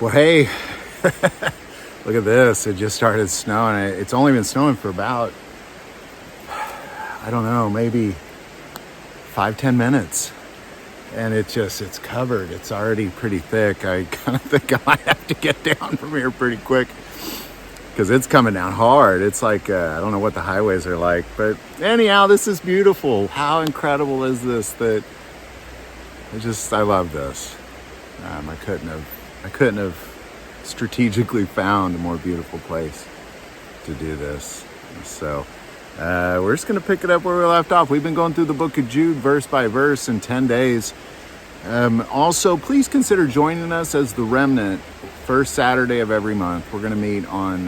Well, hey, look at this. It just started snowing. It's only been snowing for about, I don't know, maybe 5-10 minutes. And it's covered. It's already pretty thick. I kind of think I might have to get down from here pretty quick because it's coming down hard. It's like, I don't know what the highways are like. But anyhow, this is beautiful. How incredible is this that I love this. I couldn't have strategically found a more beautiful place to do this. So we're just going to pick it up where we left off. We've been going through the Book of Jude verse by verse in 10 days. Also, please consider joining us as the remnant first Saturday of every month. We're going to meet on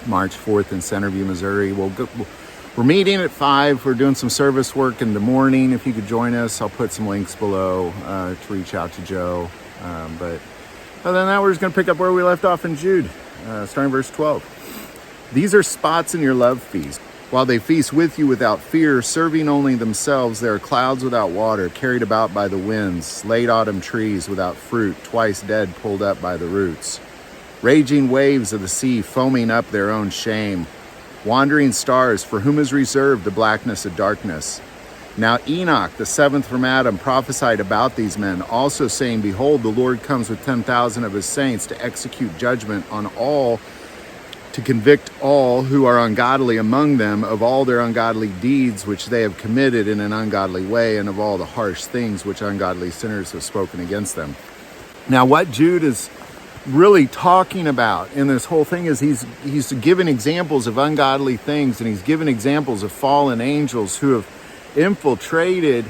March 4th in Centerview, Missouri. We're meeting at 5. We're doing some service work in the morning. If you could join us, I'll put some links below to reach out to Joe. But other than that, we're just going to pick up where we left off in Jude, starting verse 12. These are spots in your love feast. While they feast with you without fear, serving only themselves, they are clouds without water, carried about by the winds, late autumn trees without fruit, twice dead pulled up by the roots. Raging waves of the sea foaming up their own shame. Wandering stars, for whom is reserved the blackness of darkness. Now Enoch, the seventh from Adam, prophesied about these men, also saying, Behold, the Lord comes with 10,000 of his saints to execute judgment on all, to convict all who are ungodly among them of all their ungodly deeds which they have committed in an ungodly way, and of all the harsh things which ungodly sinners have spoken against them. Now what Jude is really talking about in this whole thing is he's given examples of ungodly things, and he's given examples of fallen angels who have infiltrated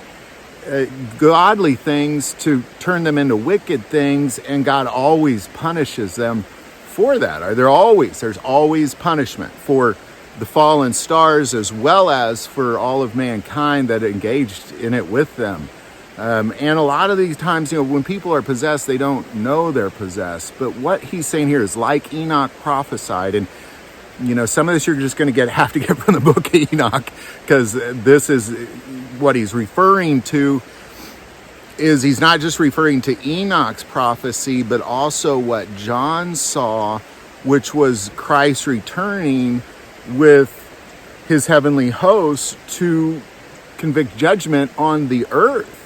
godly things to turn them into wicked things, and God always punishes them for that. There's always punishment for the fallen stars as well as for all of mankind that engaged in it with them. And a lot of these times, when people are possessed, they don't know they're possessed. But what he's saying here is like Enoch prophesied. And, some of this you're just going to have to get from the book of Enoch, because this is what he's referring to. He's not just referring to Enoch's prophecy, but also what John saw, which was Christ returning with his heavenly host to convict judgment on the earth.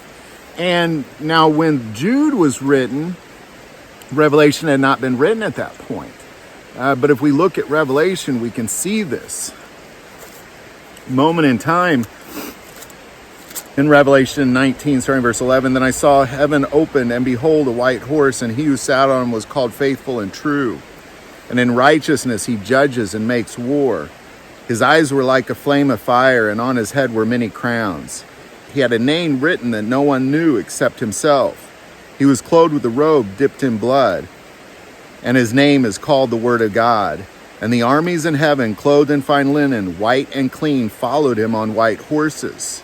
And now when Jude was written, Revelation had not been written at that point. But if we look at Revelation, we can see this moment in time. In Revelation 19, starting verse 11, Then I saw heaven opened, and behold, a white horse, and he who sat on him was called Faithful and True. And in righteousness he judges and makes war. His eyes were like a flame of fire, and on his head were many crowns. He had a name written that no one knew except himself. He was clothed with a robe dipped in blood, and his name is called the Word of God. And the armies in heaven, clothed in fine linen, white and clean, followed him on white horses.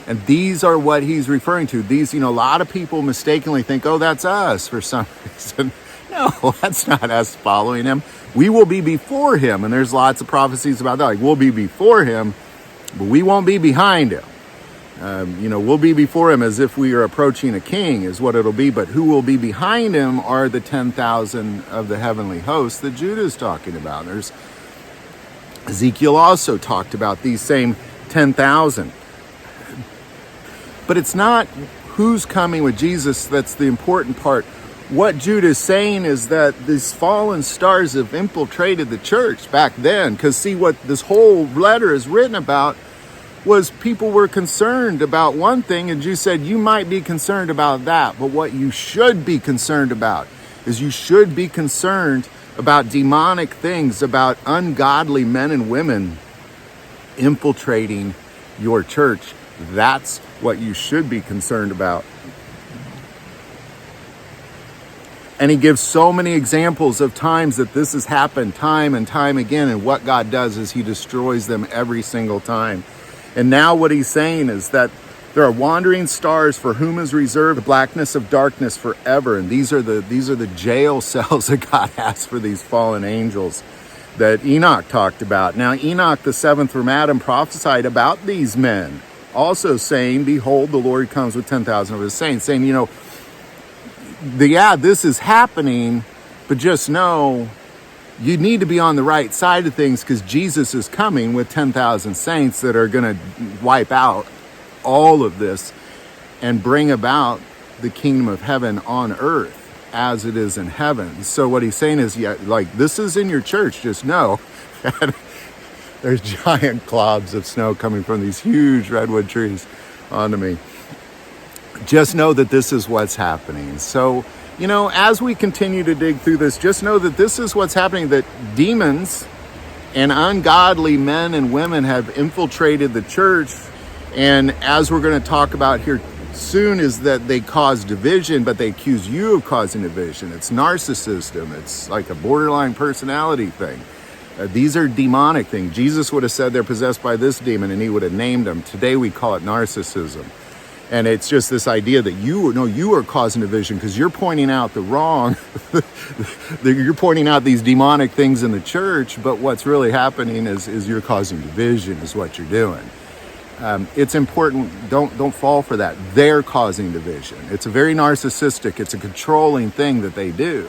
And these are what he's referring to. These, a lot of people mistakenly think, oh, that's us for some reason. No, that's not us following him. We will be before him. And there's lots of prophecies about that. Like, we'll be before him, but we won't be behind him. We'll be before him as if we are approaching a king is what it'll be. But who will be behind him are the 10,000 of the heavenly hosts that Judah is talking about. There's Ezekiel also talked about these same 10,000. But it's not who's coming with Jesus that's the important part. What Jude is saying is that these fallen stars have infiltrated the church back then. Because see, what this whole letter is written about was people were concerned about one thing, and Jude said, you might be concerned about that. But what you should be concerned about is you should be concerned about demonic things, about ungodly men and women infiltrating your church. That's what you should be concerned about. And he gives so many examples of times that this has happened time and time again. And what God does is he destroys them every single time. And now what he's saying is that there are wandering stars for whom is reserved the blackness of darkness forever. And these are the jail cells that God has for these fallen angels that Enoch talked about. Now Enoch, the seventh from Adam, prophesied about these men, also saying, Behold, the Lord comes with 10,000 of his saints. Saying, this is happening, but just know you need to be on the right side of things, because Jesus is coming with 10,000 saints that are going to wipe out all of this and bring about the kingdom of heaven on earth as it is in heaven. So what he's saying is, this is in your church, just know. There's giant clouds of snow coming from these huge redwood trees onto me. Just know that this is what's happening. So, as we continue to dig through this, just know that this is what's happening, that demons and ungodly men and women have infiltrated the church. And as we're going to talk about here soon, is that they cause division, but they accuse you of causing division. It's narcissism. It's like a borderline personality thing. These are demonic things. Jesus would have said they're possessed by this demon, and he would have named them. Today we call it narcissism. And it's just this idea that you are causing division because you're pointing out the wrong. You're pointing out these demonic things in the church, but what's really happening is you're causing division is what you're doing. It's important, don't fall for that. They're causing division. It's a very narcissistic, it's a controlling thing that they do.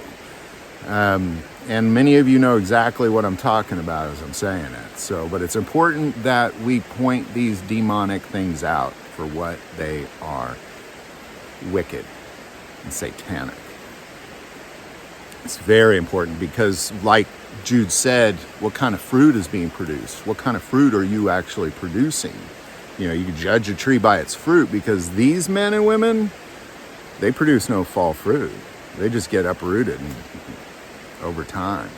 And many of you know exactly what I'm talking about as I'm saying it. But it's important that we point these demonic things out for what they are: wicked and satanic. It's very important, because like Jude said, what kind of fruit is being produced? What kind of fruit are you actually producing? You can judge a tree by its fruit, because these men and women, they produce no fall fruit. They just get uprooted over time.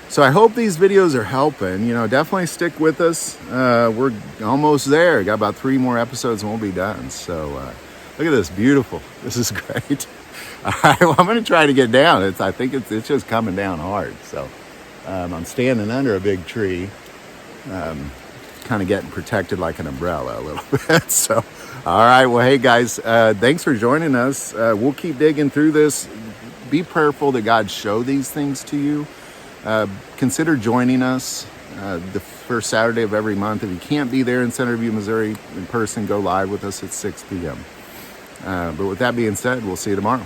So I hope these videos are helping. Definitely stick with us. We're almost there. Got about 3 more episodes and we'll be done. So look at this, beautiful. This is great. All right, well, I'm going to try to get down. I think it's just coming down hard. So I'm standing under a big tree, kind of getting protected like an umbrella a little bit. So, all right, well, hey guys, thanks for joining us. We'll keep digging through this. Be prayerful that God show these things to you. Consider joining us the first Saturday of every month. If you can't be there in Centerview, Missouri in person, go live with us at 6 p.m. But with that being said, we'll see you tomorrow.